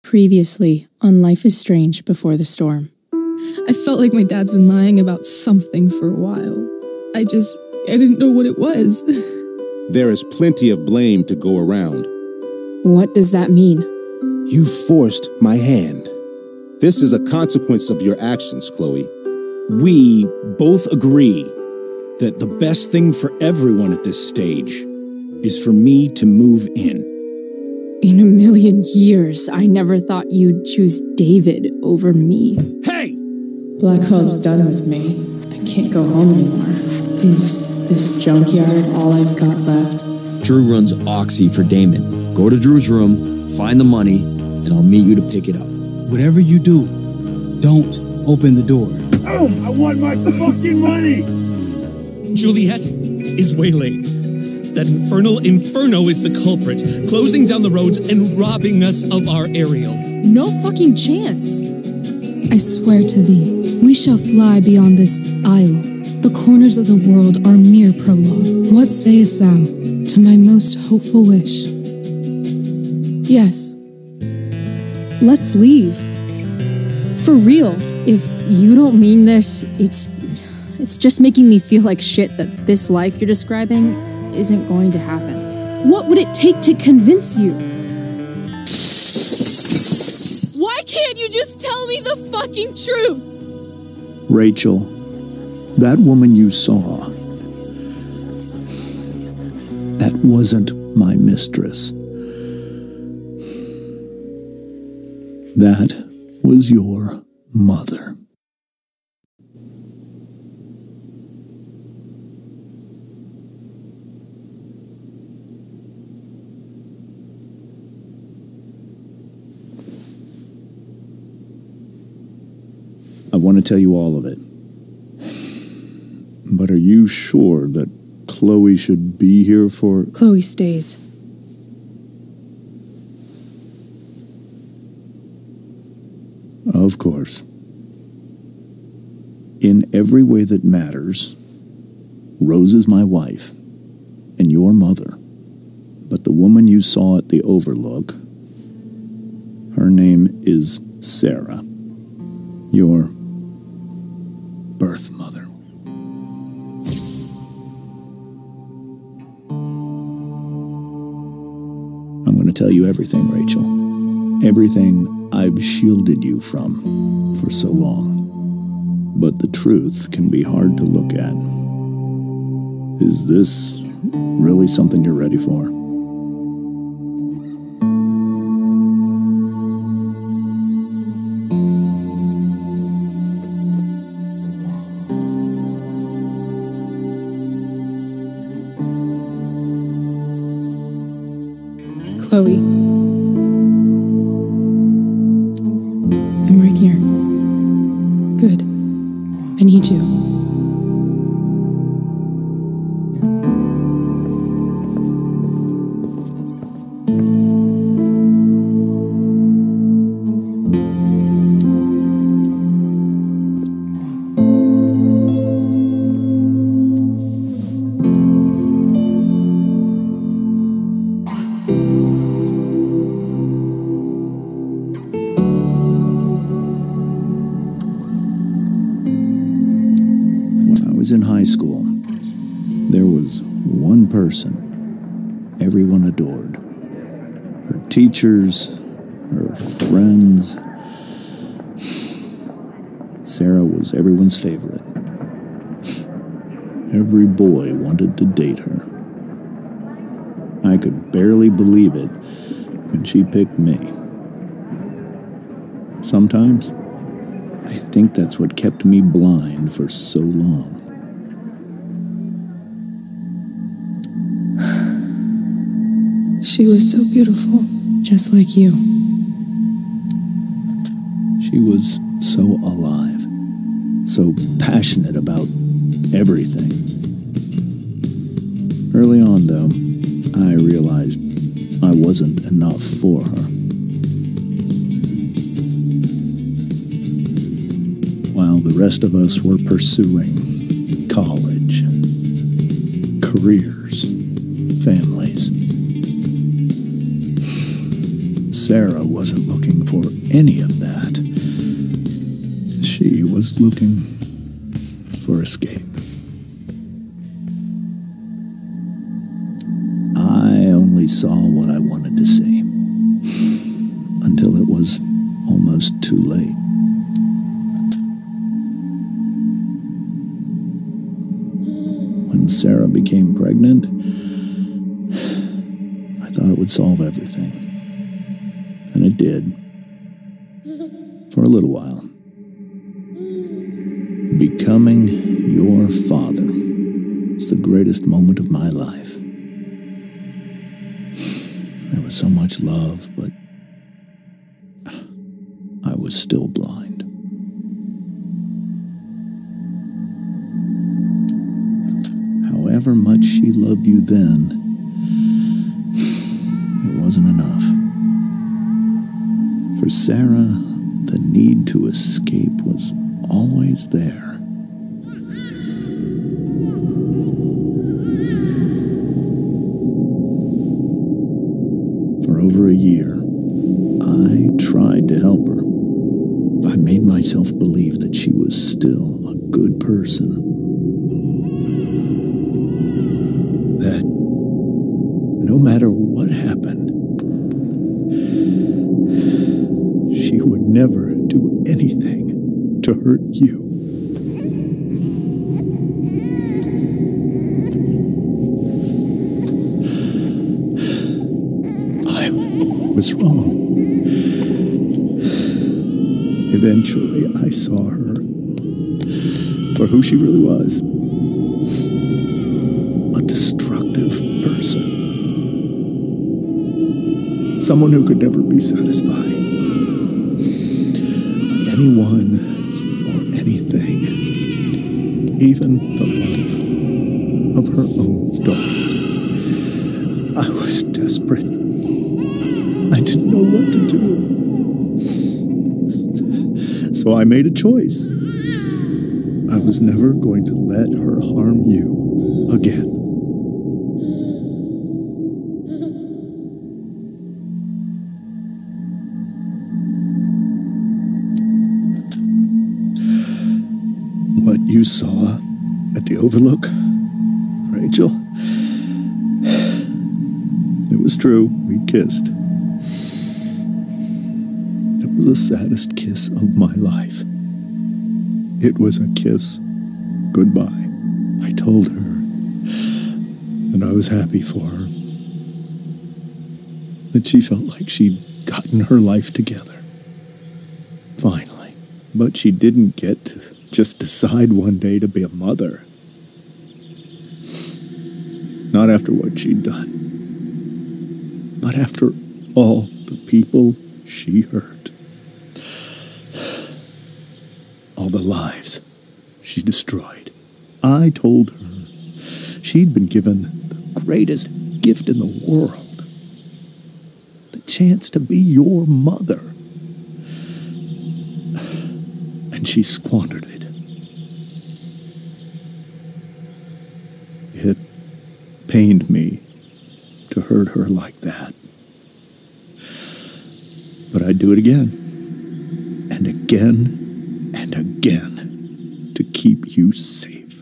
Previously on Life is Strange Before the Storm. I felt like my dad's been lying about something for a while. I didn't know what it was. There is plenty of blame to go around. What does that mean? You forced my hand. This is a consequence of your actions, Chloe. We both agree that the best thing for everyone at this stage is for me to move in. In a million years, I never thought you'd choose David over me. Hey! Blackwell's done with me. I can't go home anymore. Is this junkyard all I've got left? Drew runs Oxy for Damon. Go to Drew's room, find the money, and I'll meet you to pick it up. Whatever you do, don't open the door. Oh, I want my fucking money! Juliet is waylaid. That infernal Inferno is the culprit, closing down the roads and robbing us of our aerial. No fucking chance. I swear to thee, we shall fly beyond this isle. The corners of the world are mere prologue. What sayest thou to my most hopeful wish? Yes. Let's leave. For real. If you don't mean this, it's just making me feel like shit that this life you're describing isn't going to happen. What would it take to convince you? Why can't you just tell me the fucking truth? Rachel, that woman you saw, that wasn't my mistress. That was your mother. I want to tell you all of it. But are you sure that Chloe should be here for... Chloe stays. Of course. In every way that matters, Rose is my wife and your mother. But the woman you saw at the Overlook, her name is Sarah, your birth mother. I'm going to tell you everything, Rachel. Everything I've shielded you from for so long. But the truth can be hard to look at. Is this really something you're ready for? Chloe. I'm right here. Good. I need you. In high school, there was one person everyone adored. Her teachers, her friends. Sarah was everyone's favorite. Every boy wanted to date her. I could barely believe it when she picked me. Sometimes, I think that's what kept me blind for so long. She was so beautiful, just like you. She was so alive, so passionate about everything. Early on, though, I realized I wasn't enough for her. While the rest of us were pursuing college, careers, families, Sarah wasn't looking for any of that. She was looking for escape. I only saw what I wanted to see, until it was almost too late. When Sarah became pregnant, I thought it would solve everything. And it did. For a little while. Becoming your father was the greatest moment of my life. There was so much love, but I was still blind. However much she loved you then, it wasn't enough. For Sarah, the need to escape was always there. For over a year, I tried to help her. I made myself believe that she was still a good person. That no matter what happened, she would never do anything to hurt you. I was wrong. Eventually, I saw her for who she really was. A destructive person. Someone who could never be satisfied. Anyone or anything. Even the love of her own daughter. I was desperate. I didn't know what to do. So I made a choice. I was never going to let her harm you again. What you saw at the Overlook, Rachel, it was true. We kissed. It was the saddest kiss of my life. It was a kiss goodbye. I told her that I was happy for her. That she felt like she'd gotten her life together. Finally. But she didn't get to just decide one day to be a mother. Not after what she'd done. Not after all the people she hurt. All the lives she destroyed. I told her she'd been given the greatest gift in the world. The chance to be your mother. And she squandered it. It pained me to hurt her like that. But I'd do it again. And again. And again, to keep you safe.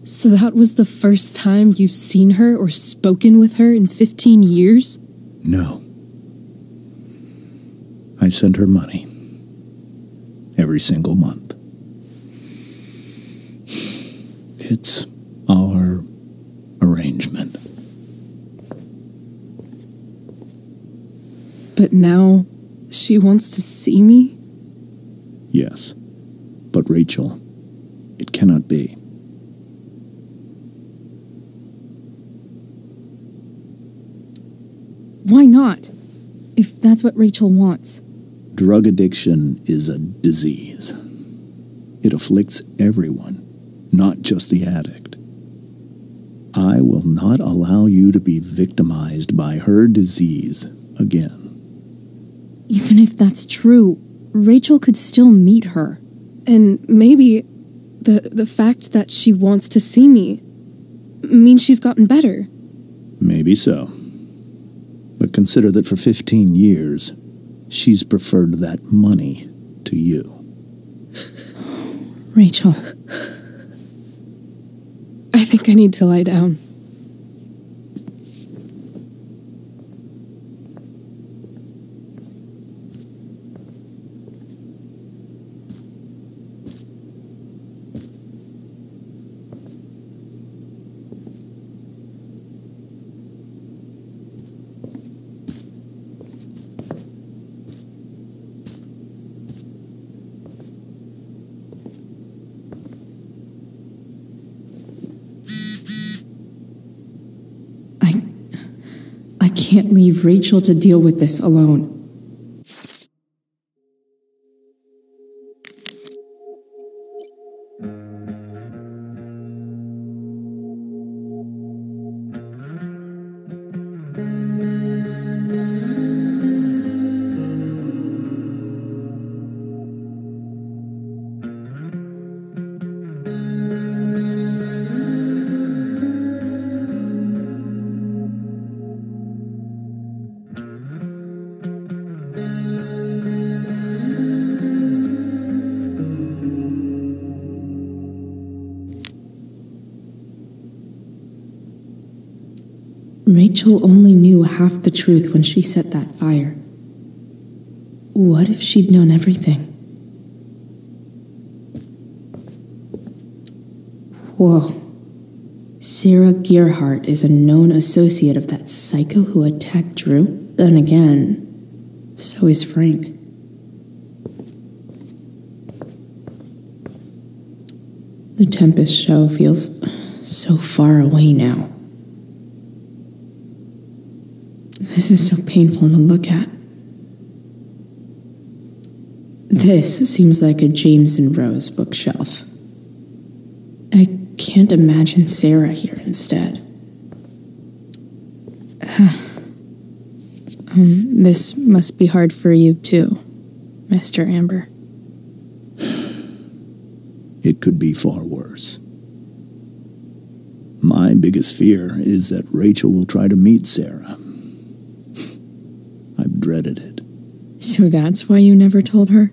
So that was the first time you've seen her or spoken with her in 15 years? No. I sent her money. Every single month. It's our arrangement. But now she wants to see me? Yes. But Rachel, it cannot be. Why not? If that's what Rachel wants. Drug addiction is a disease. It afflicts everyone. Not just the addict. I will not allow you to be victimized by her disease again. Even if that's true, Rachel could still meet her. And maybe the fact that she wants to see me means she's gotten better. Maybe so. But consider that for 15 years, she's preferred that money to you. Rachel. I think I need to lie down. I can't leave Rachel to deal with this alone. Rachel only knew half the truth when she set that fire. What if she'd known everything? Whoa. Sarah Gearhart is a known associate of that psycho who attacked Drew? Then again, so is Frank. The Tempest show feels so far away now. This is so painful to look at. This seems like a James and Rose bookshelf. I can't imagine Sarah here instead. This must be hard for you too, Mr. Amber. It could be far worse. My biggest fear is that Rachel will try to meet Sarah. I've dreaded it. So that's why you never told her?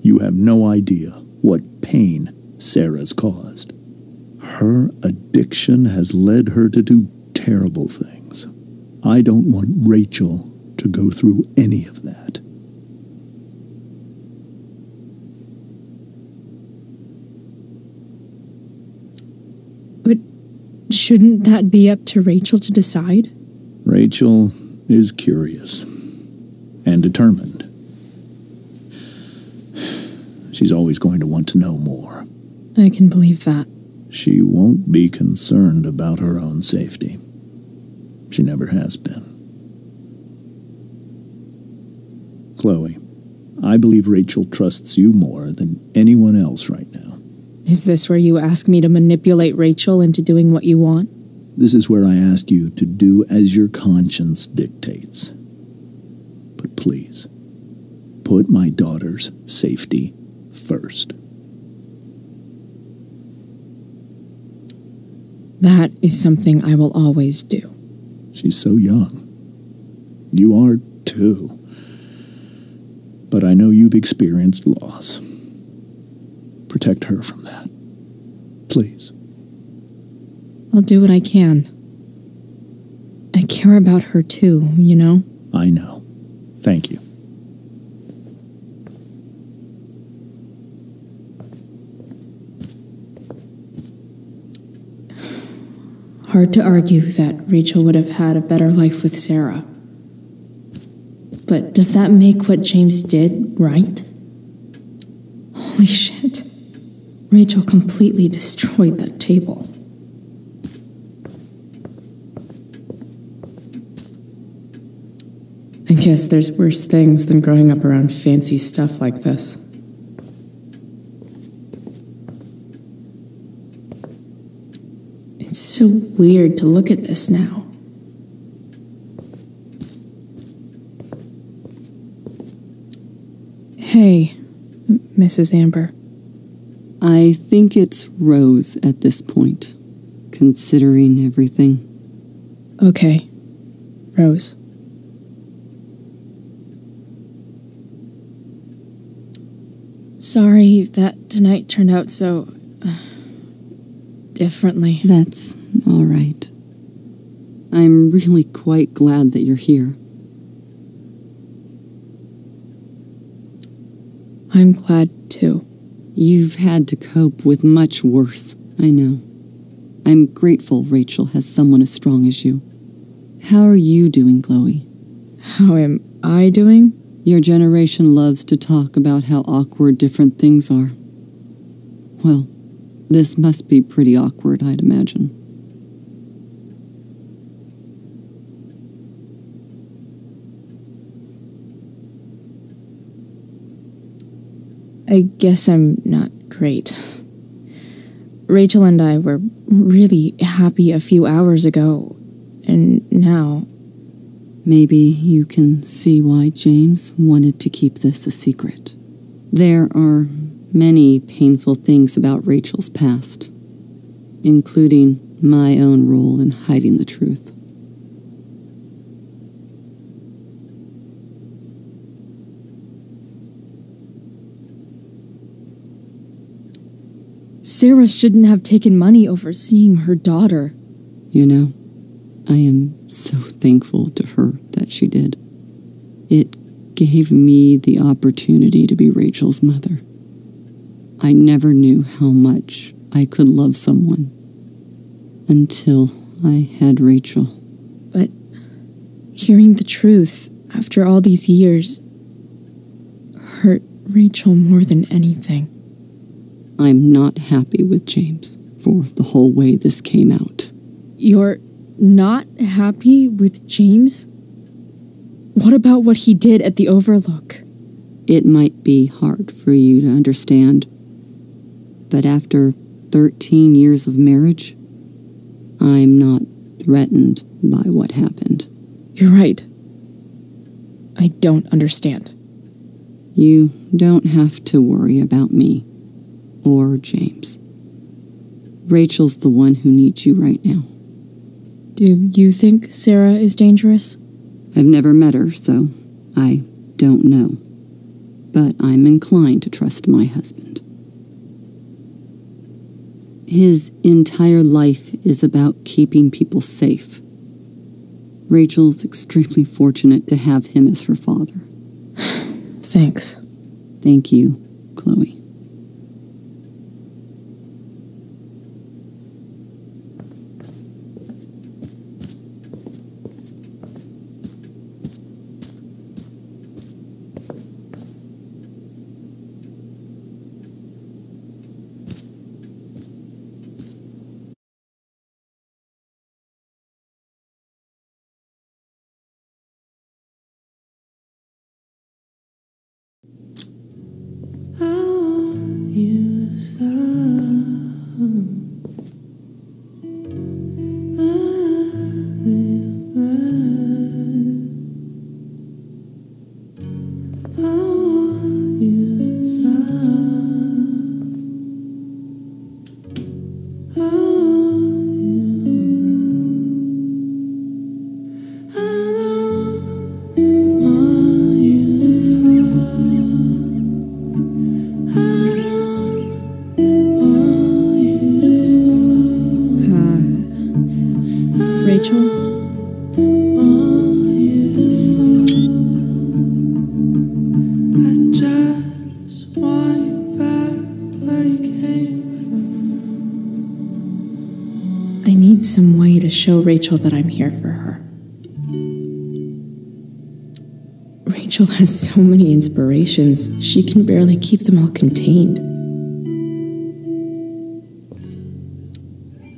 You have no idea what pain Sarah's caused. Her addiction has led her to do terrible things. I don't want Rachel to go through any of that. But shouldn't that be up to Rachel to decide? Rachel is curious and determined. She's always going to want to know more. I can believe that. She won't be concerned about her own safety. She never has been. Chloe, I believe Rachel trusts you more than anyone else right now. Is this where you ask me to manipulate Rachel into doing what you want? This is where I ask you to do as your conscience dictates. But please, put my daughter's safety first. That is something I will always do. She's so young. You are too. But I know you've experienced loss. Protect her from that. Please. I'll do what I can. I care about her too, you know? I know. Thank you. Hard to argue that Rachel would have had a better life with Sarah. But does that make what James did right? Holy shit. Rachel completely destroyed that table. I guess there's worse things than growing up around fancy stuff like this. It's so weird to look at this now. Hey, Mrs. Amber. I think it's Rose at this point, considering everything. Okay, Rose. Sorry that tonight turned out so... differently. That's all right. I'm really quite glad that you're here. I'm glad, too. You've had to cope with much worse, I know. I'm grateful Rachel has someone as strong as you. How are you doing, Chloe? How am I doing? Your generation loves to talk about how awkward different things are. Well, this must be pretty awkward, I'd imagine. I guess I'm not great. Rachel and I were really happy a few hours ago, and now... Maybe you can see why James wanted to keep this a secret. There are many painful things about Rachel's past, including my own role in hiding the truth. Sarah shouldn't have taken money over seeing her daughter. You know, I am so thankful to her that she did. It gave me the opportunity to be Rachel's mother. I never knew how much I could love someone until I had Rachel. But hearing the truth after all these years hurt Rachel more than anything. I'm not happy with James for the whole way this came out. You're not happy with James? What about what he did at the Overlook? It might be hard for you to understand, but after 13 years of marriage, I'm not threatened by what happened. You're right. I don't understand. You don't have to worry about me or James. Rachel's the one who needs you right now. Do you think Sarah is dangerous? I've never met her, so I don't know. But I'm inclined to trust my husband. His entire life is about keeping people safe. Rachel's extremely fortunate to have him as her father. Thanks. Thank you, Chloe. Some way to show Rachel that I'm here for her. Rachel has so many inspirations, she can barely keep them all contained.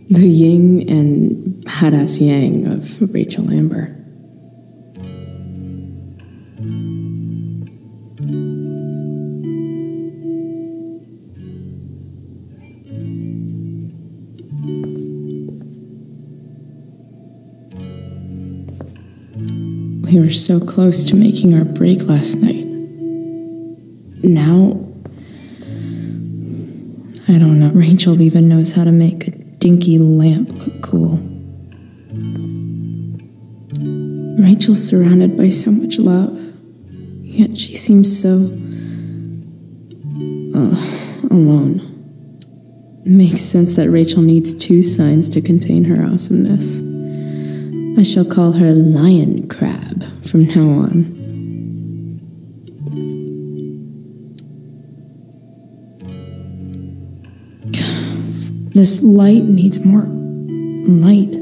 The yin and badass yang of Rachel Amber. We were so close to making our break last night. now, I don't know. Rachel even knows how to make a dinky lamp look cool. Rachel's surrounded by so much love, yet she seems so alone. It makes sense that Rachel needs 2 signs to contain her awesomeness. I shall call her Lion Crab from now on. This light needs more light.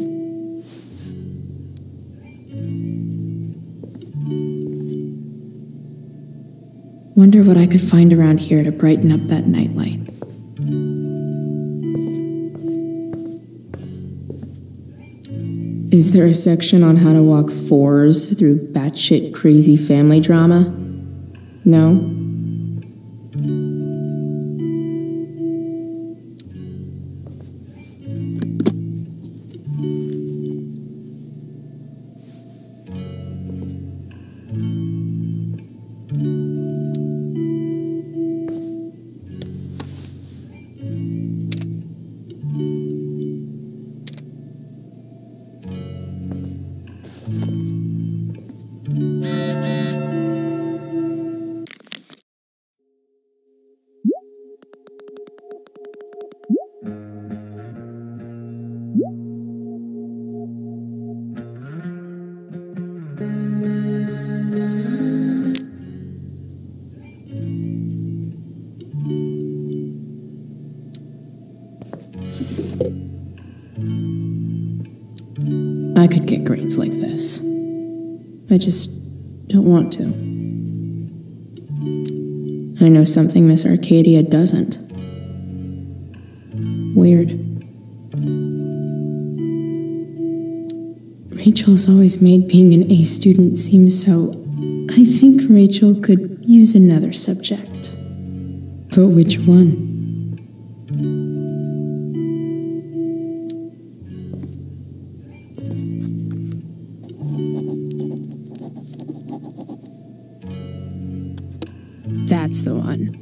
Wonder what I could find around here to brighten up that nightlight. Is there a section on how to walk 4s through batshit crazy family drama? No? I could get grades like this. I just don't want to. I know something Miss Arcadia doesn't. Weird. Rachel's always made being an A student seem so... I think Rachel could use another subject. But which one? That's the one.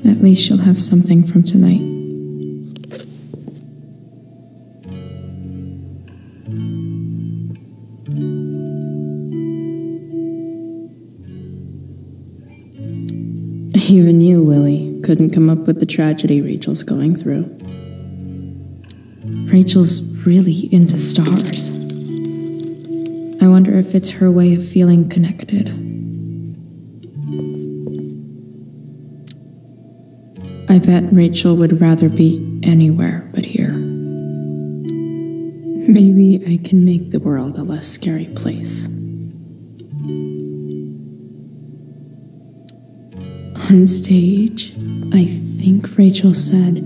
At least she'll have something from tonight. Even you, Willie, couldn't come up with the tragedy Rachel's going through. Rachel's really into stars. I wonder if it's her way of feeling connected. I bet Rachel would rather be anywhere but here. Maybe I can make the world a less scary place. On stage, I think Rachel said,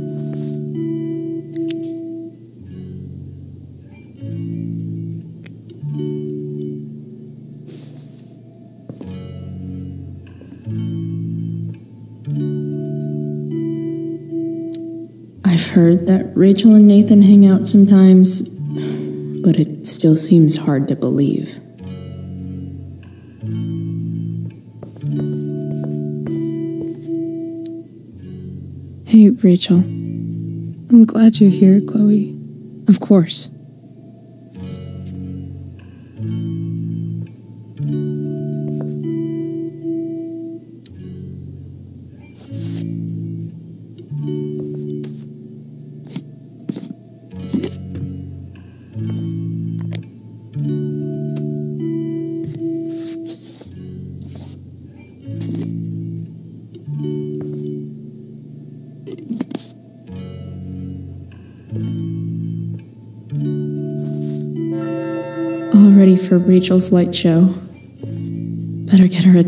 I've heard that Rachel and Nathan hang out sometimes, but it still seems hard to believe. Hey, Rachel. I'm glad you're here, Chloe. Of course. All ready for Rachel's light show. Better get her a...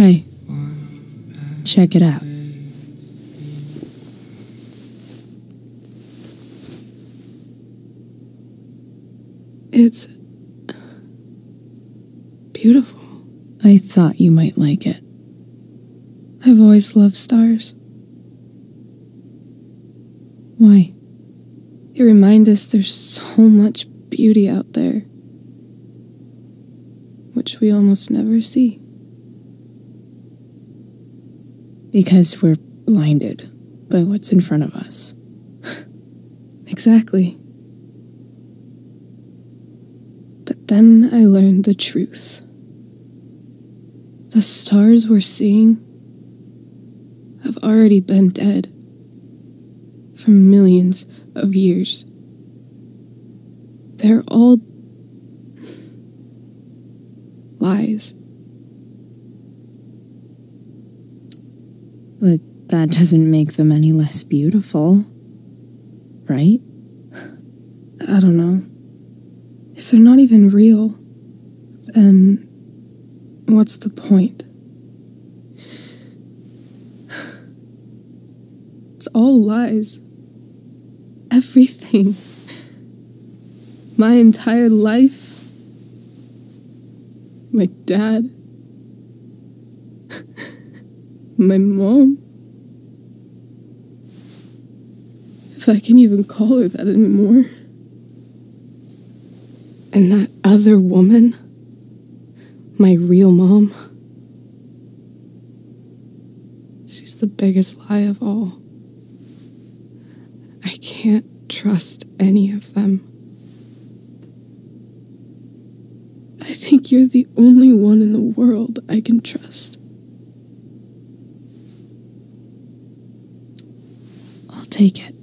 Hey, check it out. It's beautiful. I thought you might like it. I've always loved stars. Why? They remind us there's so much beauty out there, which we almost never see. Because we're blinded by what's in front of us. Exactly. But then I learned the truth. The stars we're seeing have already been dead for millions of years. They're all lies. But that doesn't make them any less beautiful, right? I don't know. If they're not even real, then what's the point? It's all lies. Everything. My entire life. My dad. My mom. If I can even call her that anymore. And that other woman. My real mom. She's the biggest lie of all. I can't trust any of them. I think you're the only one in the world I can trust. I'll take it.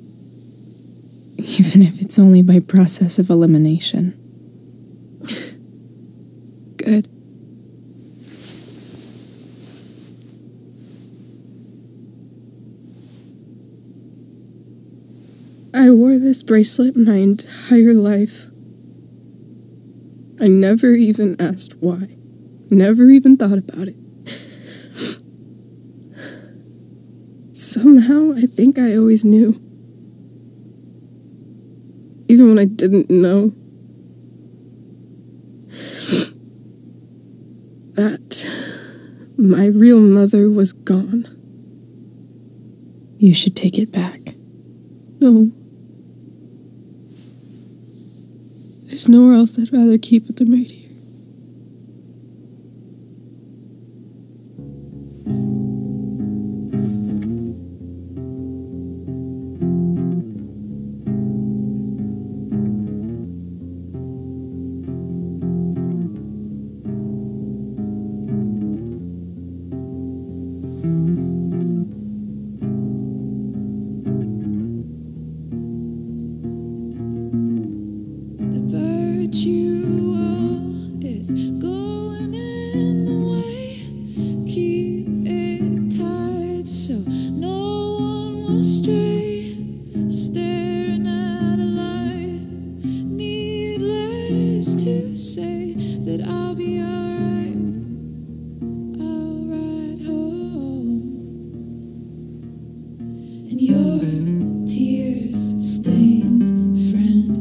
Even if it's only by process of elimination. Good. I wore this bracelet my entire life. I never even asked why. Never even thought about it. Somehow, I think I always knew. Even when I didn't know. That my real mother was gone. You should take it back. No. There's nowhere else I'd rather keep it than right here. To say that I'll be alright, I'll ride home, and your tears stain, friend.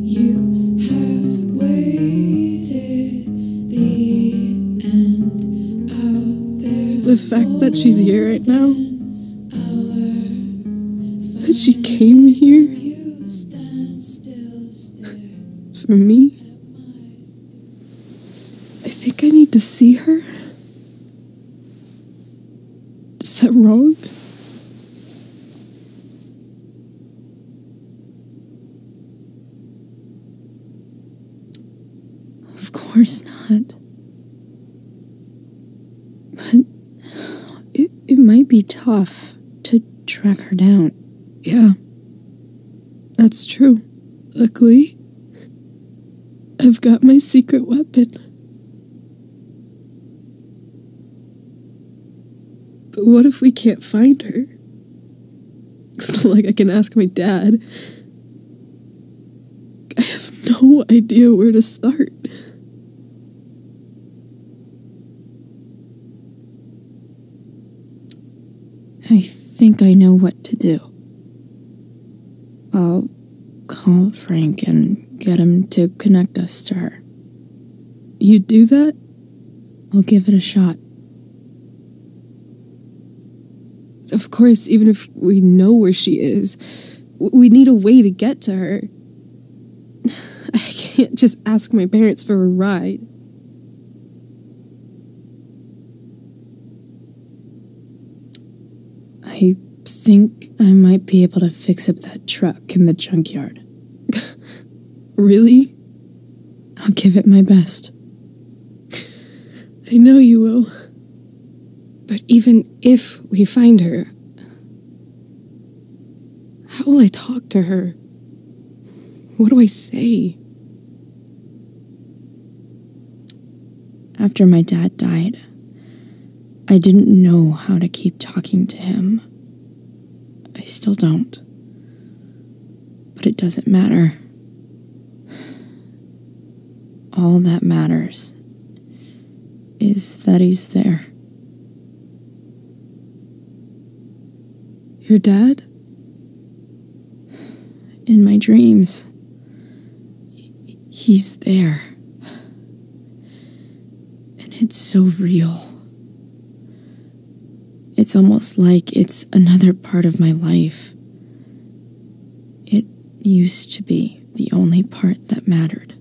You have waited the end out there. The fact that she's here right now, that she came here for me. I think I need to see her. Is that wrong? Of course not. But it might be tough to track her down. Yeah, that's true. Luckily, I've got my secret weapon. But what if we can't find her? It's not like I can ask my dad. I have no idea where to start. I think I know what to do. I'll call Frank and get him to connect us to her. You'd do that? I'll give it a shot. Of course, even if we know where she is, we need a way to get to her. I can't just ask my parents for a ride. I think I might be able to fix up that truck in the junkyard. Really? I'll give it my best. I know you will. But even if we find her, how will I talk to her? What do I say? After my dad died, I didn't know how to keep talking to him. I still don't. But it doesn't matter. All that matters is that he's there. Your dad? In my dreams. He's there. And it's so real. It's almost like it's another part of my life. It used to be the only part that mattered.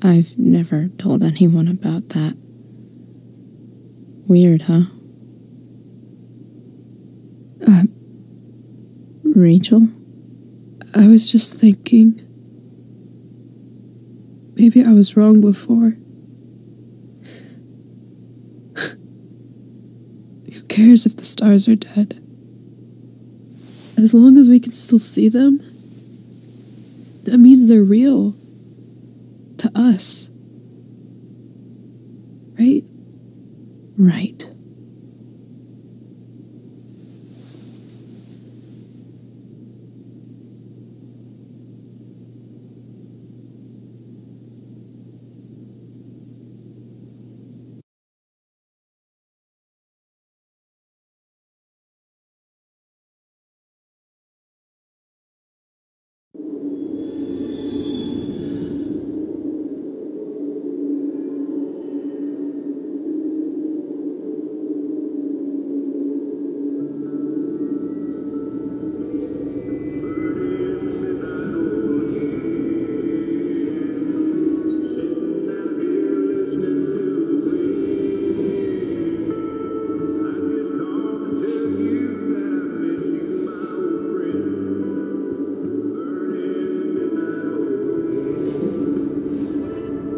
I've never told anyone about that. Weird, huh? Rachel? I was just thinking. Maybe I was wrong before. Who cares if the stars are dead? As long as we can still see them, that means they're real. To us. Right? Right.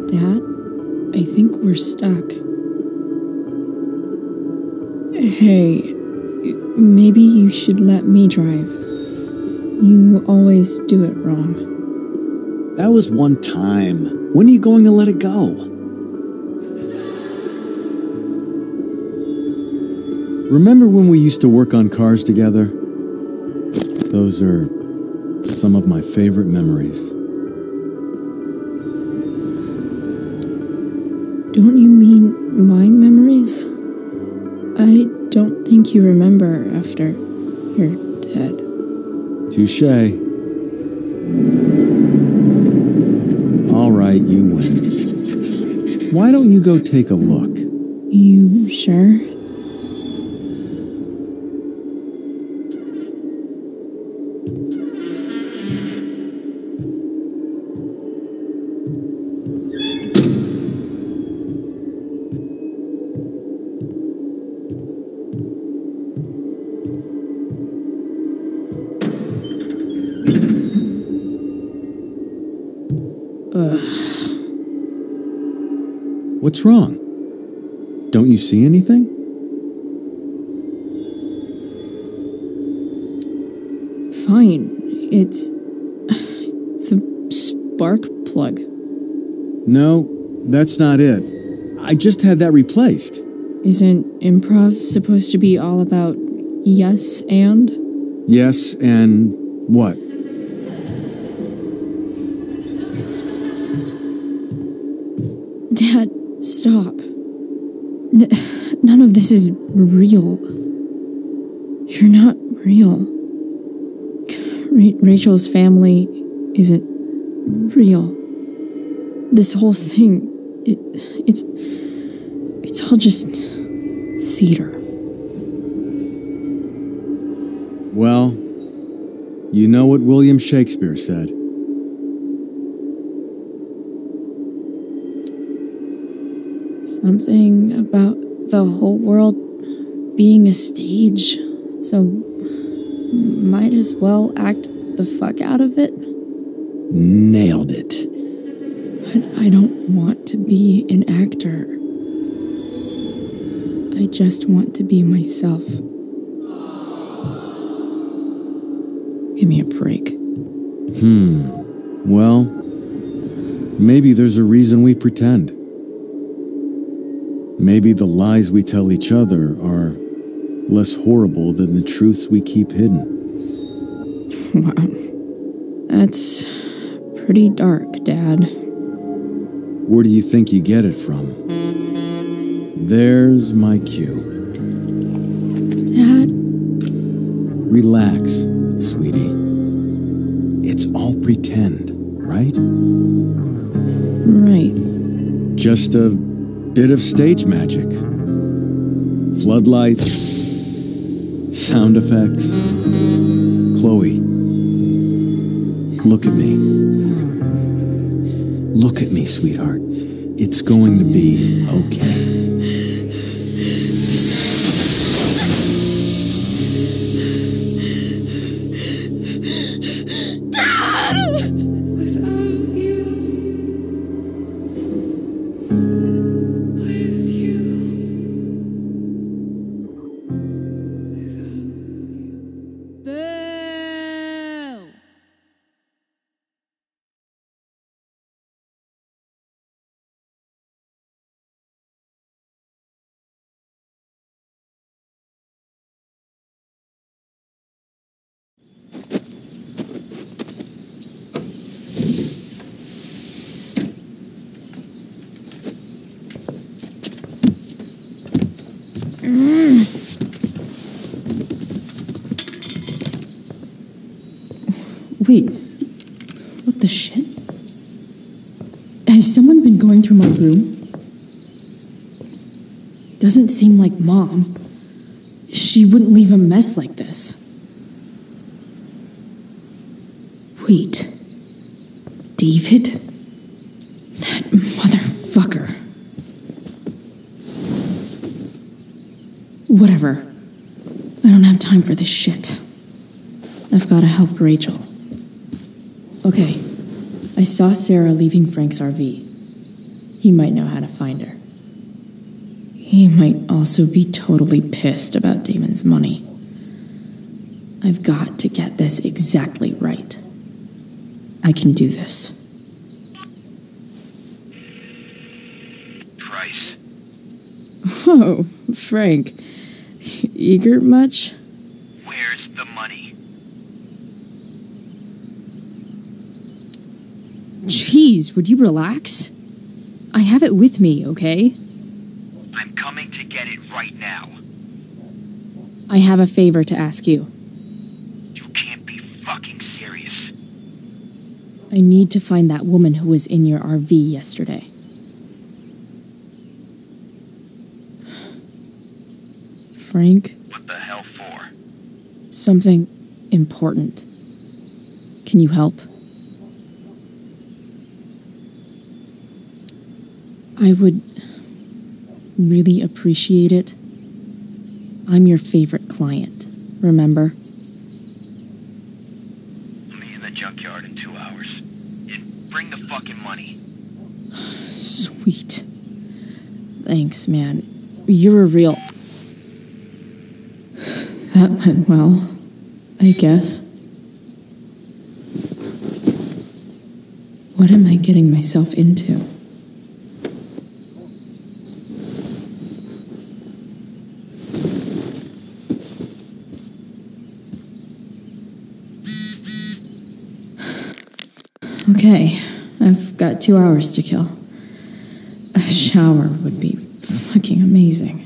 Dad, I think we're stuck. Hey, maybe you should let me drive. You always do it wrong. That was one time. When are you going to let it go? Remember when we used to work on cars together? Those are some of my favorite memories. Don't you mean my memories? I don't think you remember after you're dead. Touché. All right, you win. Why don't you go take a look? You sure? What's wrong? Don't you see anything? Fine. It's the spark plug. No, that's not it. I just had that replaced. Isn't improv supposed to be all about yes and? Yes, and what? Dad, Stop. None of this is real. You're not real. Rachel's family isn't real. This whole thing, it's all just theater. Well, you know what William Shakespeare said. Something about the whole world being a stage, so might as well act the fuck out of it. Nailed it. But I don't want to be an actor. I just want to be myself. Give me a break. Well, maybe there's a reason we pretend. Maybe the lies we tell each other are less horrible than the truths we keep hidden. Wow. That's pretty dark, Dad. Where do you think you get it from? There's my cue. Dad? Relax, sweetie. It's all pretend, right? Right. Just a bit of stage magic. Floodlights, sound effects. Chloe, look at me. Look at me, sweetheart. It's going to be okay. Wait, what the shit? Has someone been going through my room? Doesn't seem like Mom. She wouldn't leave a mess like this. Wait. David? That motherfucker. Whatever. I don't have time for this shit. I've got to help Rachel. Okay, I saw Sarah leaving Frank's RV. He might know how to find her. He might also be totally pissed about Damon's money. I've got to get this exactly right. I can do this. Price. Oh, Frank. Eager much? Where's the money? Jeez, would you relax? I have it with me, okay? I'm coming to get it right now. I have a favor to ask you. You can't be fucking serious. I need to find that woman who was in your RV yesterday. Frank? What the hell for? Something important. Can you help? I would really appreciate it. I'm your favorite client, remember? I'll meet you in the junkyard in 2 hours. And bring the fucking money. Sweet. Thanks, man. You're a real... That went well, I guess. What am I getting myself into? Okay, I've got 2 hours to kill. A shower would be fucking amazing.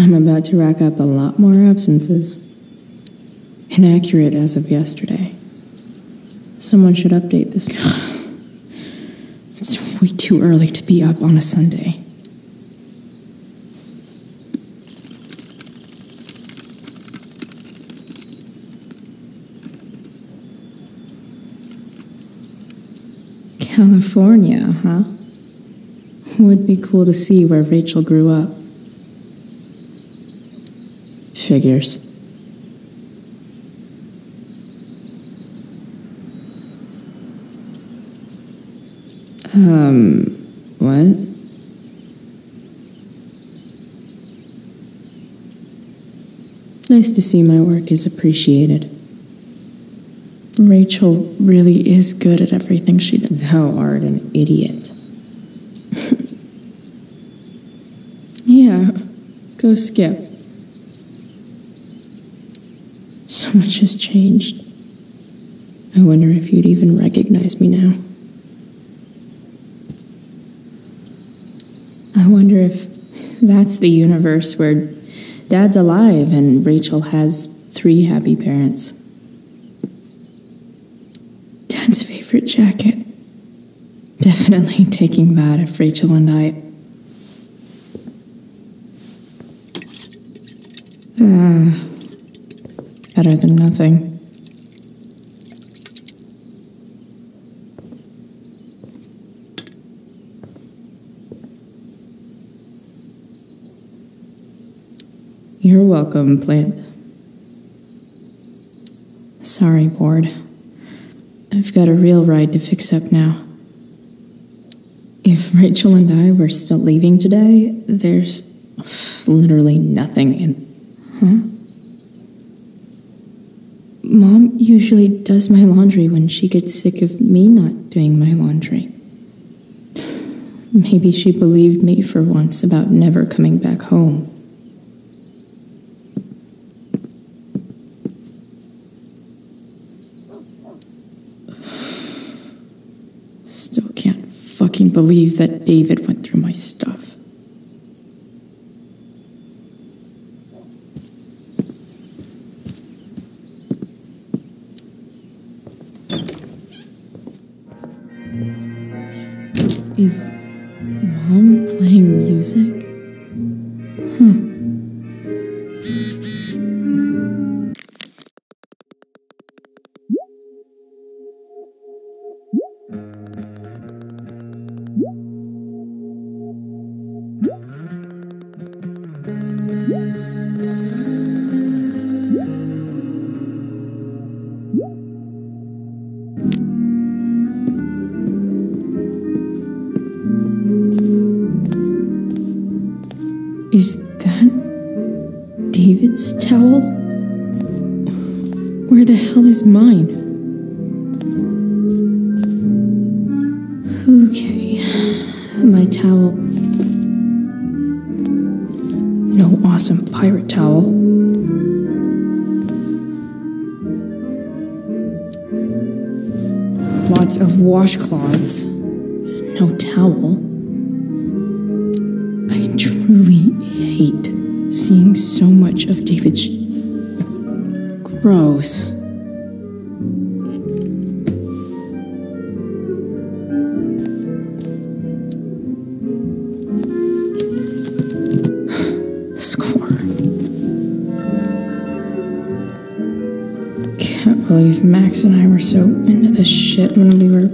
I'm about to rack up a lot more absences. Inaccurate as of yesterday. Someone should update this. It's way too early to be up on a Sunday. California, huh? Would be cool to see where Rachel grew up. Figures. What? Nice to see my work is appreciated. Rachel really is good at everything she does. Thou art an idiot. Yeah, go skip. So much has changed. I wonder if you'd even recognize me now. I wonder if that's the universe where Dad's alive and Rachel has 3 happy parents. Dad's favorite jacket. Definitely taking that if Rachel and I... better than nothing. You're welcome, plant. Sorry, board. I've got a real ride to fix up now. If Rachel and I were still leaving today, there's literally nothing in... Huh? Mom usually does my laundry when she gets sick of me not doing my laundry. Maybe she believed me for once about never coming back home. Still can't fucking believe that David went through my stuff. Is Mom playing music? Huh. Is that David's towel? Where the hell is mine? Okay, my towel. No awesome pirate towel. Lots of washcloths. No towel. I truly hate seeing so much of David's... Gross. Score. Can't believe Max and I were so into this shit when we were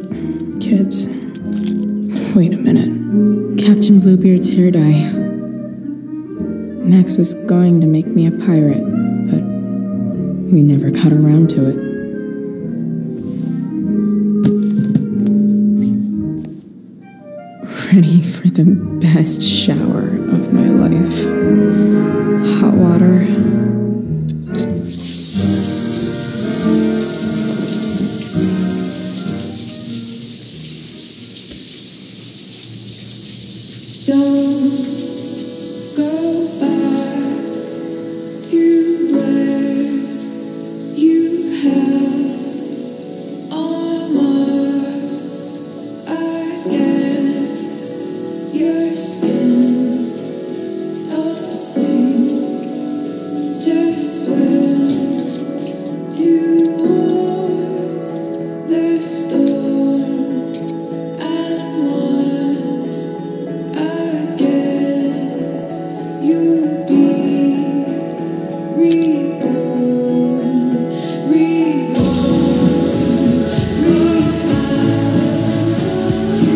kids. Wait a minute. Captain Bluebeard's hair dye. Max was going to make me a pirate, but We never got around to it. Ready for the best shower of my life. Hot water. Don't go back to where you have armor against your skin. Don't sink, just swim towards the storm. And once again, you'll be reborn, reborn, reborn to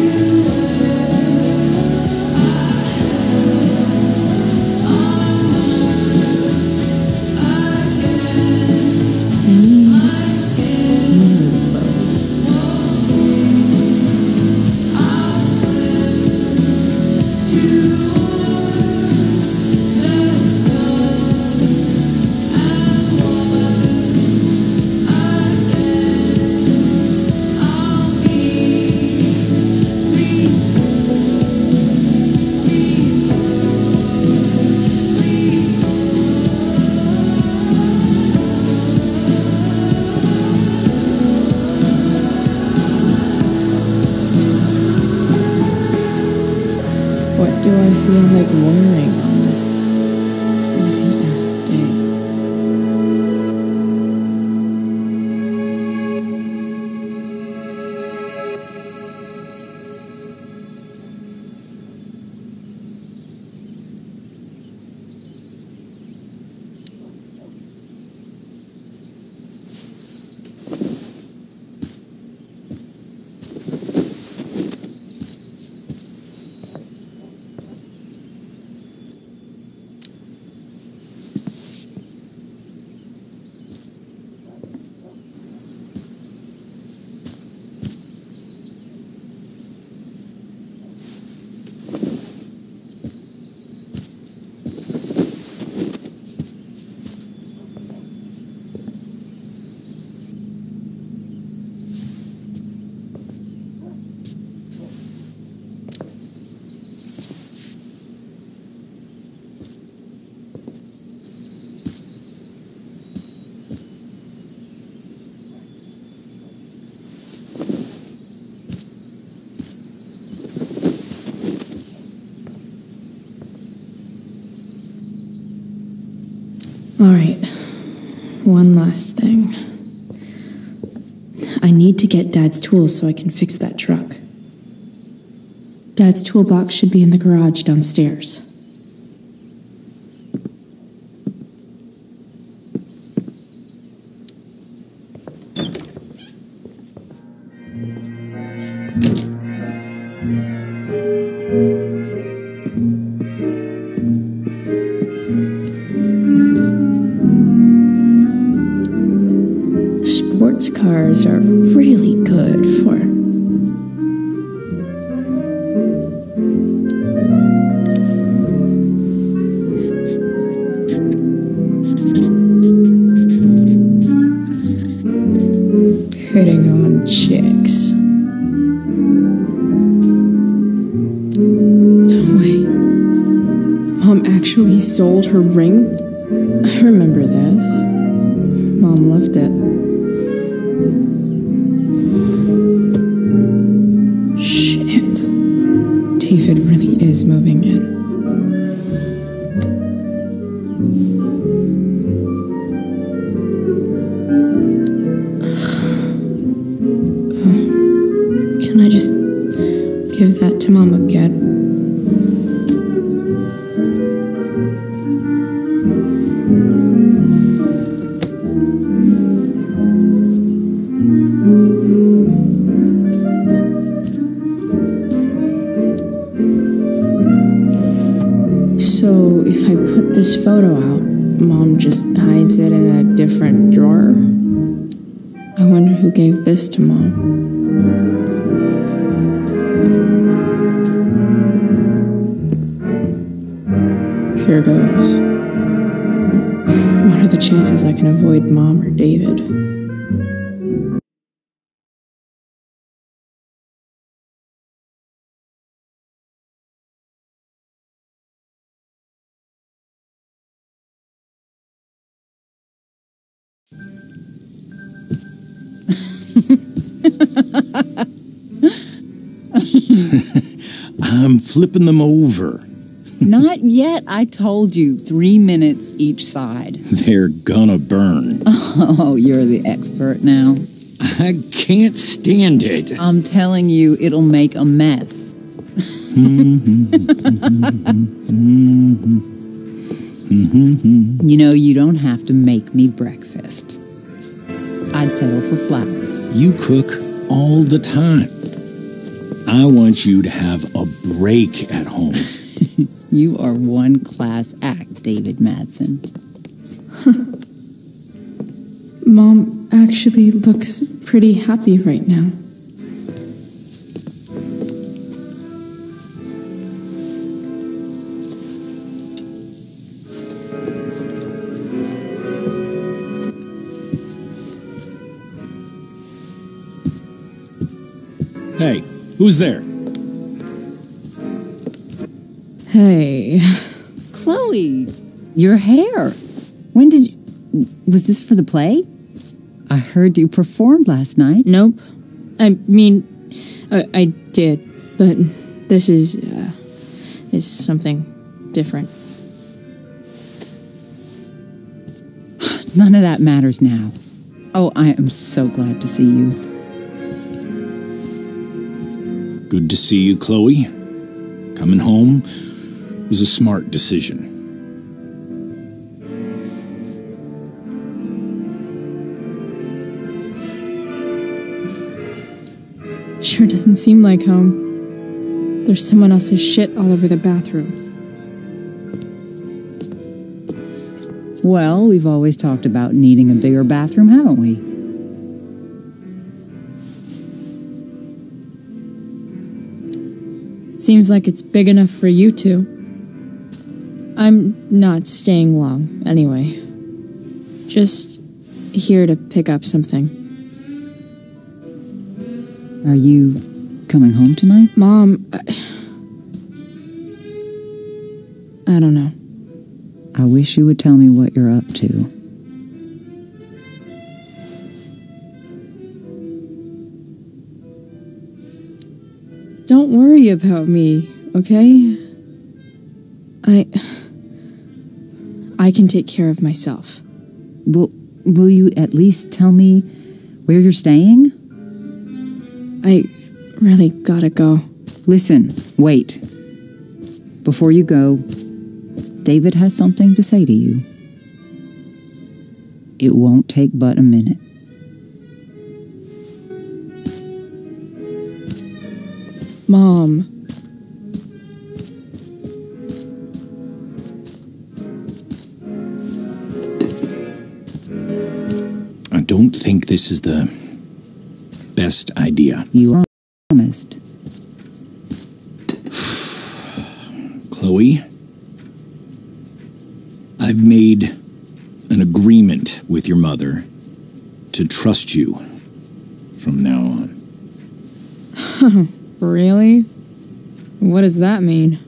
What do I feel like wearing on this crazy-ass day? All right, one last thing. I need to get Dad's tools so I can fix that truck. Dad's toolbox should be in the garage downstairs. Sports cars are really good for hitting on chicks. No way. Mom actually sold her ring? I remember this. Mom left it. Shit. David really is moving in. Can I just give that to Mom again? So if I put this photo out, Mom just hides it in a different drawer. I wonder who gave this to Mom. Here goes. What are the chances I can avoid Mom or David? I'm flipping them over. Not yet. I told you, 3 minutes each side. They're gonna burn. Oh, you're the expert now. I can't stand it. I'm telling you, it'll make a mess. You know, you don't have to make me breakfast. I'd settle for flowers. You cook all the time. I want you to have a break at home. You are one class act, David Madsen. Mom actually looks pretty happy right now. Hey, who's there? Hey. Chloe, your hair. When did you... Was this for the play? I heard you performed last night. Nope. I mean, I did, but this is something different. None of that matters now. Oh, I am so glad to see you. Good to see you, Chloe. Coming home was a smart decision. Sure doesn't seem like home. There's someone else's shit all over the bathroom. Well, we've always talked about needing a bigger bathroom, haven't we? Seems like it's big enough for you two. I'm not staying long, anyway. Just here to pick up something. Are you coming home tonight? Mom, I don't know. I wish you would tell me what you're up to. Don't worry about me, okay? I can take care of myself. Will you at least tell me where you're staying? I really gotta go. Listen, wait. Before you go, David has something to say to you. It won't take but a minute. Mom. I don't think this is the best idea. You promised. Chloe, I've made an agreement with your mother to trust you from now on. Really? What does that mean?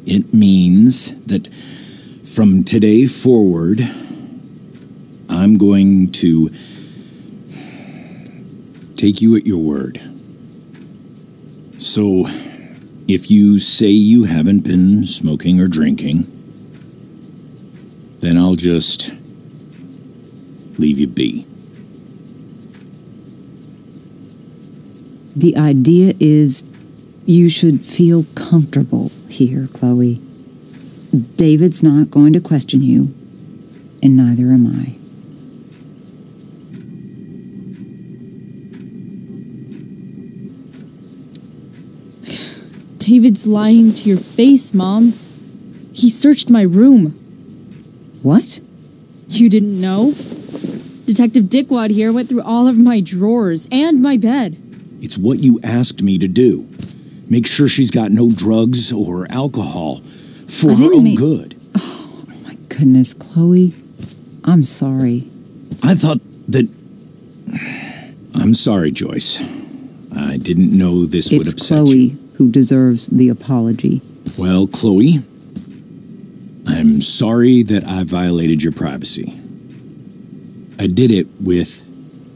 It means that from today forward, I'm going to take you at your word. So, if you say you haven't been smoking or drinking, then I'll just leave you be. The idea is you should feel comfortable here, Chloe. David's not going to question you, and neither am I. David's lying to your face, Mom. He searched my room. What? You didn't know? Detective Dickwad here went through all of my drawers and my bed. It's what you asked me to do. Make sure she's got no drugs or alcohol for her own good. Oh, my goodness, Chloe. I'm sorry. I thought that... I'm sorry, Joyce. I didn't know this would upset Chloe you. who deserves the apology. Well, Chloe, I'm sorry that I violated your privacy. I did it with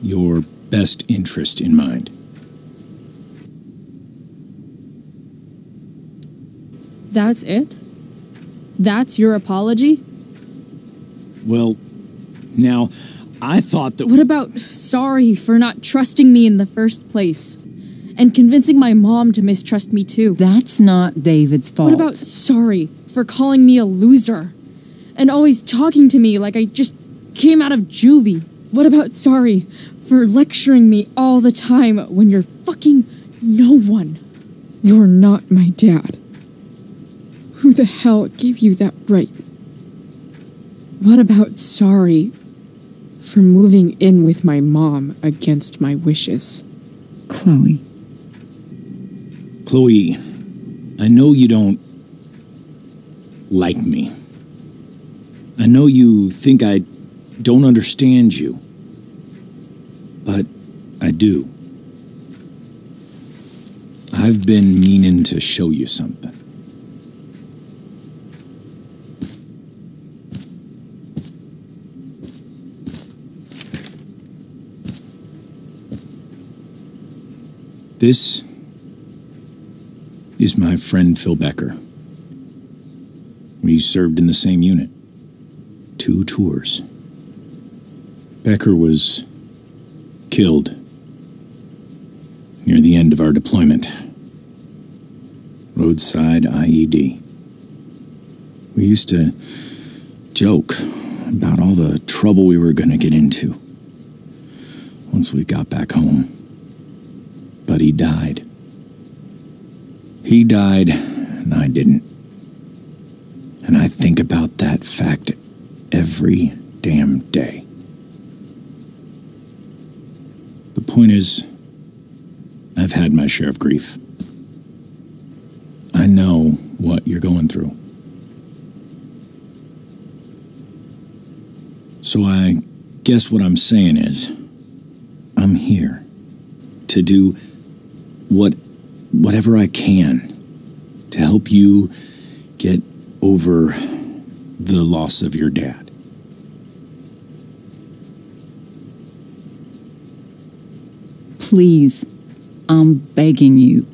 your best interest in mind. That's it? That's your apology? Well, now, I thought that... What about sorry for not trusting me in the first place? And convincing my mom to mistrust me too? That's not David's fault. What about sorry for calling me a loser? And always talking to me like I just came out of juvie? What about sorry for lecturing me all the time when you're fucking no one? You're not my dad. Who the hell gave you that right? What about sorry for moving in with my mom against my wishes? Chloe. Chloe, I know you don't like me. I know you think I don't understand you. But I do. I've been meaning to show you something. This is my friend Phil Becker. We served in the same unit. 2 tours. Becker was killed near the end of our deployment. Roadside IED. We used to joke about all the trouble we were going to get into once we got back home. But he died. He died, and I didn't. And I think about that fact every damn day. The point is, I've had my share of grief. I know what you're going through. So I guess what I'm saying is, I'm here to do whatever I can to help you get over the loss of your dad. Please, I'm begging you.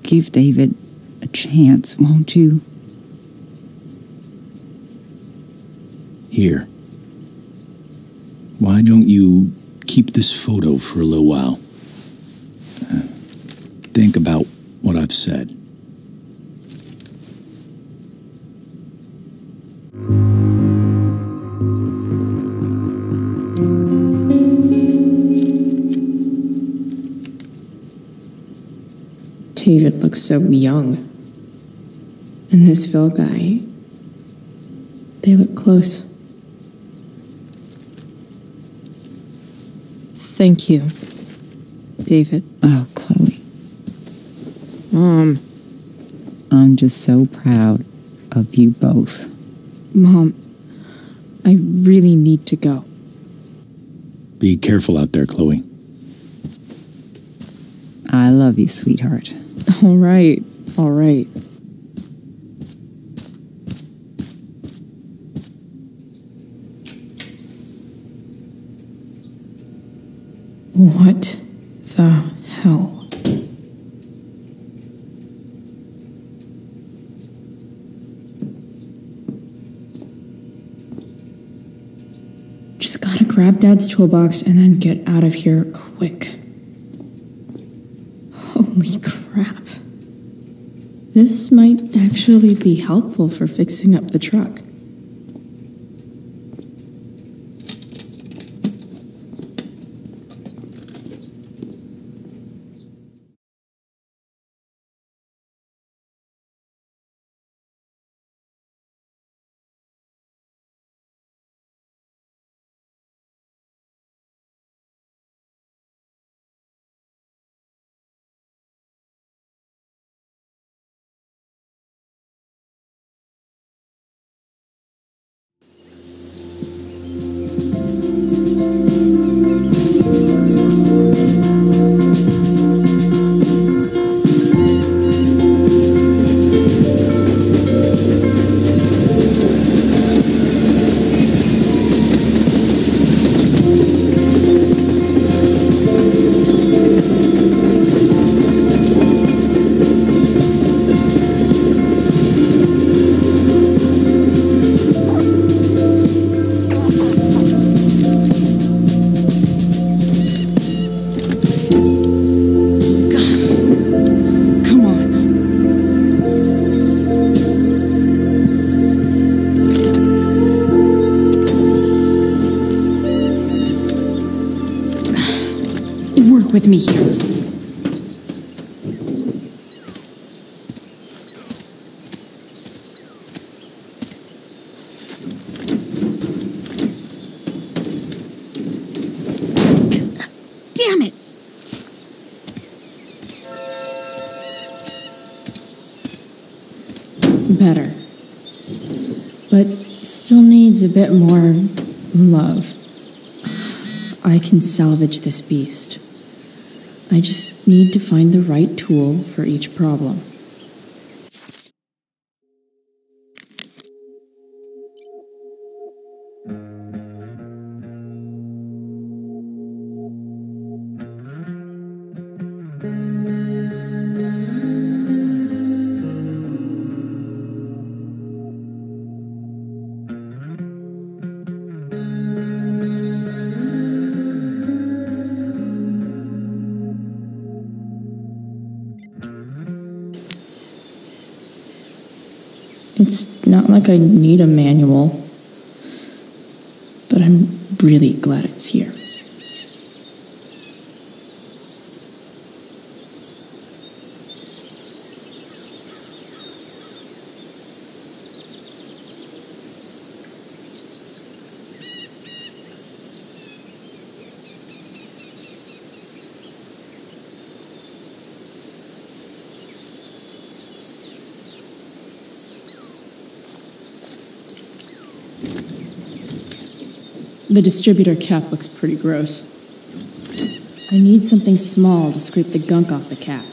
Give David a chance, won't you? Here. Why don't you keep this photo for a little while? Think about what I've said. David looks so young. And this Phil guy, they look close. Thank you, David. Oh, Chloe. Mom. I'm just so proud of you both. Mom, I really need to go. Be careful out there, Chloe. I love you, sweetheart. All right, all right. What the hell? Just gotta grab Dad's toolbox and then get out of here quick. Holy crap. This might actually be helpful for fixing up the truck. with me here. Damn it! Better. But still needs a bit more love. I can salvage this beast. I just need to find the right tool for each problem. It's not like I need a manual, but I'm really glad it's here. The distributor cap looks pretty gross. I need something small to scrape the gunk off the cap.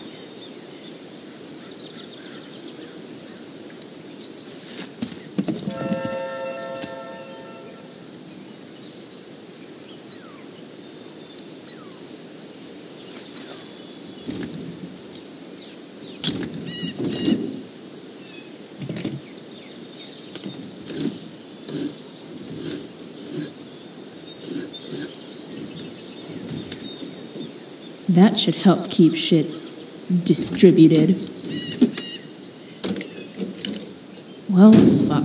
That should help keep shit distributed. Well, fuck.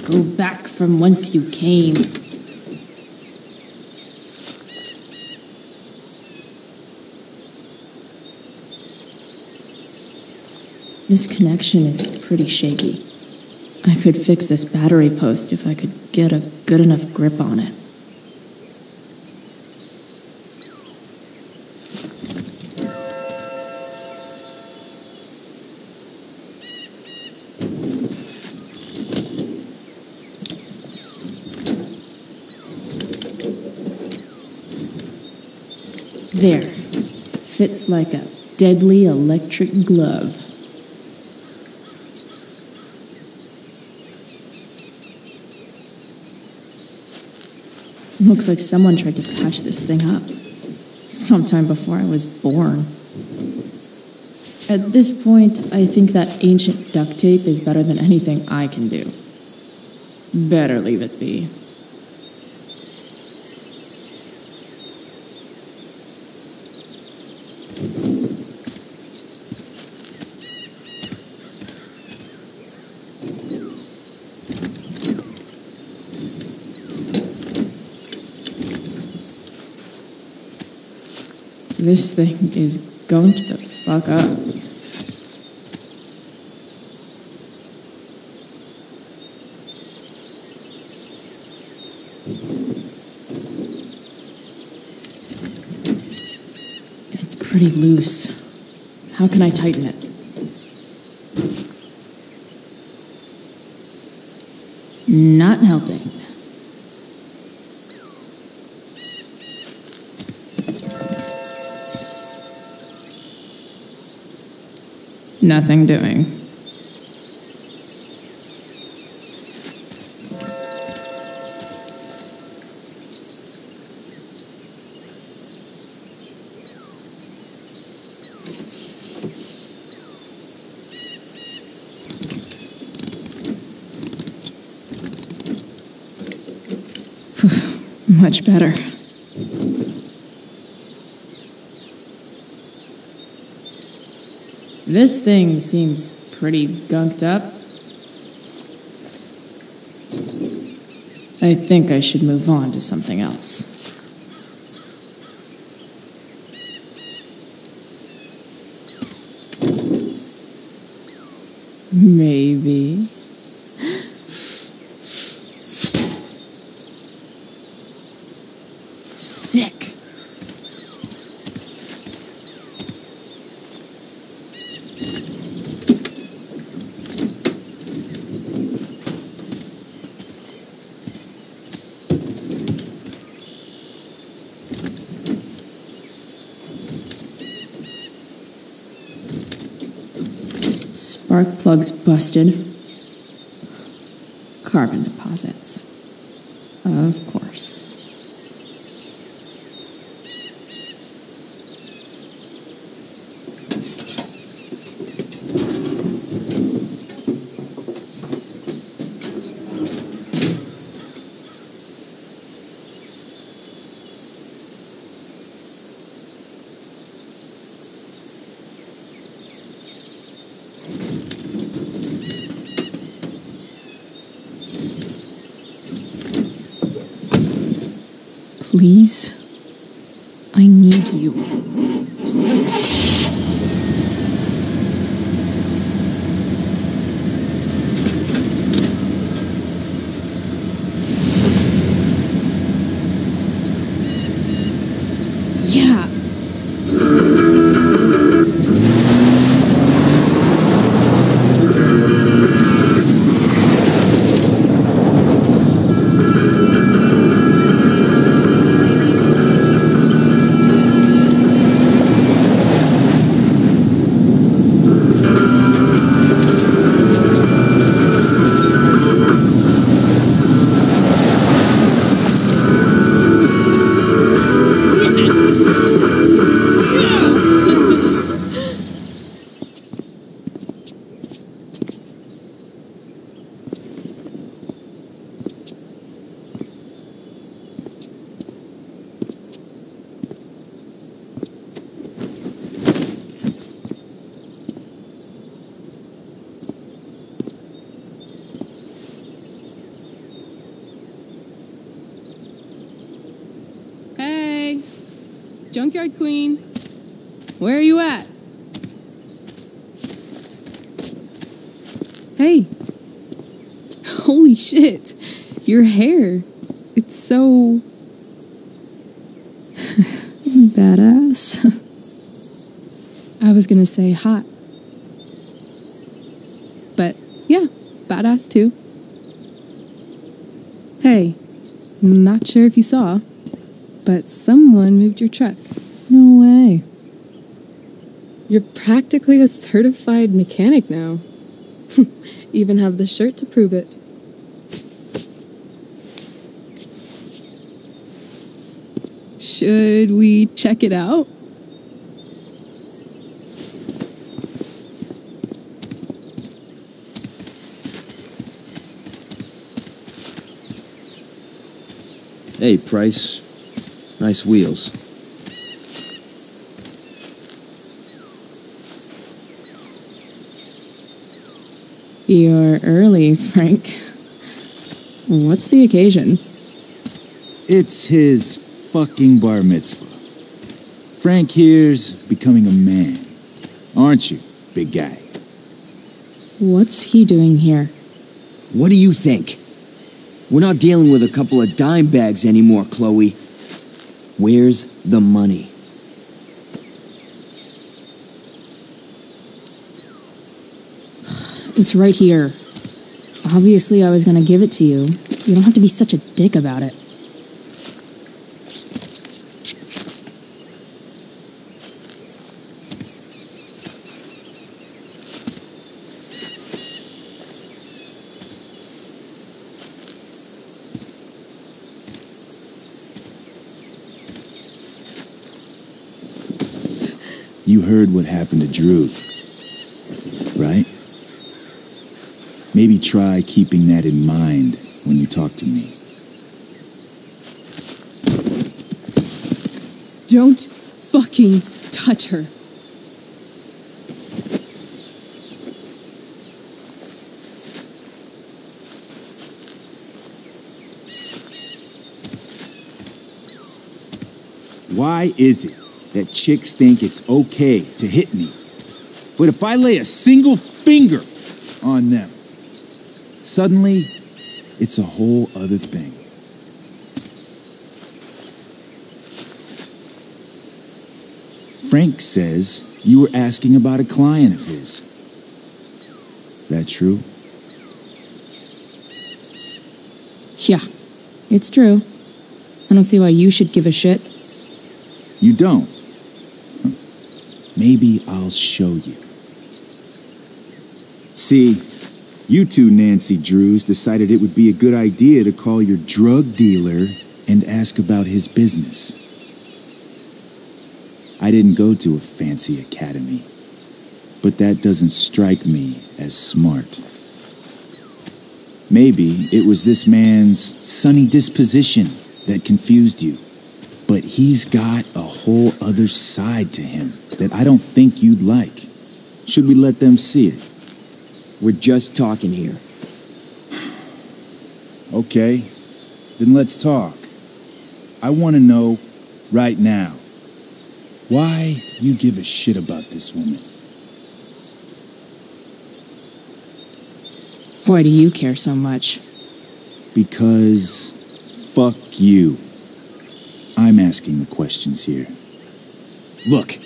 Go back from whence you came. This connection is pretty shaky. I could fix this battery post if I could get a good enough grip on it. There. Fits like a deadly electric glove. Looks like someone tried to patch this thing up. Sometime before I was born. At this point, I think that ancient duct tape is better than anything I can do. Better leave it be. This thing is going to the fuck up. It's pretty loose. How can I tighten it? Not helping. Nothing doing. Much better. This thing seems pretty gunked up. I think I should move on to something else. Maybe. Sick. Spark plugs busted. Carbon deposits. Of course. Please, I need you. Yeah. Hey, Junkyard Queen, where are you at? Hey, holy shit, your hair, it's so... Badass. I was gonna say hot. But yeah, badass too. Hey, not sure if you saw, but someone moved your truck. No way. You're practically a certified mechanic now. Even have the shirt to prove it. Should we check it out? Hey, Price. Nice wheels. You're early, Frank. What's the occasion? It's his fucking bar mitzvah. Frank here's becoming a man. Aren't you, big guy? What's he doing here? What do you think? We're not dealing with a couple of dime bags anymore, Chloe. Where's the money? It's right here. Obviously, I was gonna give it to you. You don't have to be such a dick about it. You heard what happened to Drew, right? Maybe try keeping that in mind when you talk to me. Don't fucking touch her. Why is it that chicks think it's okay to hit me? But if I lay a single finger on them, suddenly it's a whole other thing. Frank says you were asking about a client of his. That true? Yeah, it's true. I don't see why you should give a shit. You don't? Huh. Maybe I'll show you. See, you two Nancy Drews decided it would be a good idea to call your drug dealer and ask about his business. I didn't go to a fancy academy, but that doesn't strike me as smart. Maybe it was this man's sunny disposition that confused you, but he's got a whole other side to him that I don't think you'd like. Should we let them see it? We're just talking here. Okay, then let's talk. I want to know right now why you give a shit about this woman. Why do you care so much? Because fuck you. I'm asking the questions here. Look,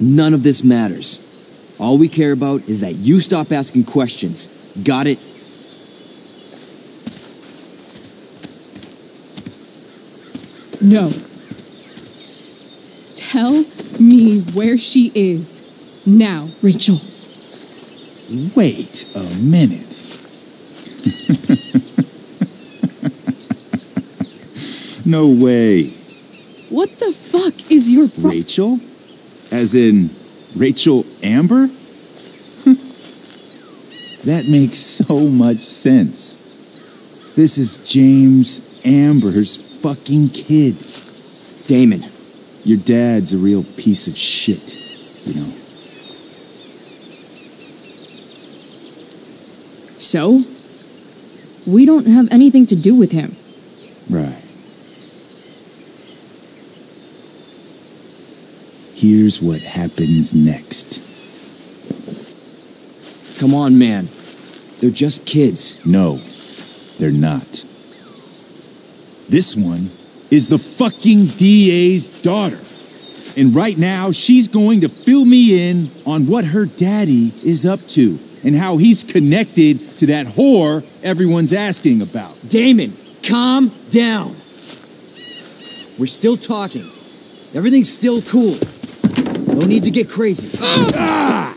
none of this matters. All we care about is that you stop asking questions. Got it? No. Tell me where she is. Now. Rachel. Wait a minute. No way. What the fuck is your Rachel? As in Rachel Amber? That makes so much sense. This is James Amber's fucking kid. Damon. Your dad's a real piece of shit, you know. So? We don't have anything to do with him. Right. Here's what happens next. Come on, man. They're just kids. No, they're not. This one is the fucking DA's daughter. And right now, she's going to fill me in on what her daddy is up to and how he's connected to that whore everyone's asking about. Damon, calm down. We're still talking. Everything's still cool. No need to get crazy. Ah!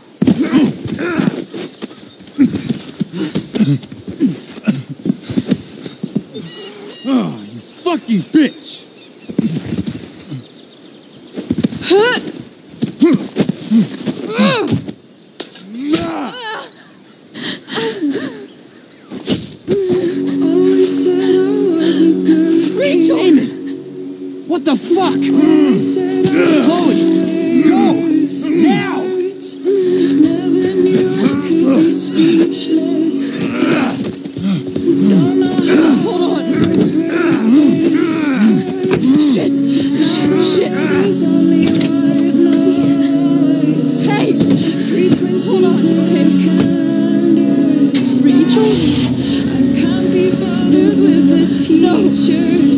Oh, you fucking bitch! Rachel! Damon! What the fuck? Chloe! Go! Now! Never knew I could be speechless. Don't know how. Hold on. Shit! Shit! There's only white noise. Hey! Frequencies Hold on, okay. Rachel? I can't be bothered with the teacher.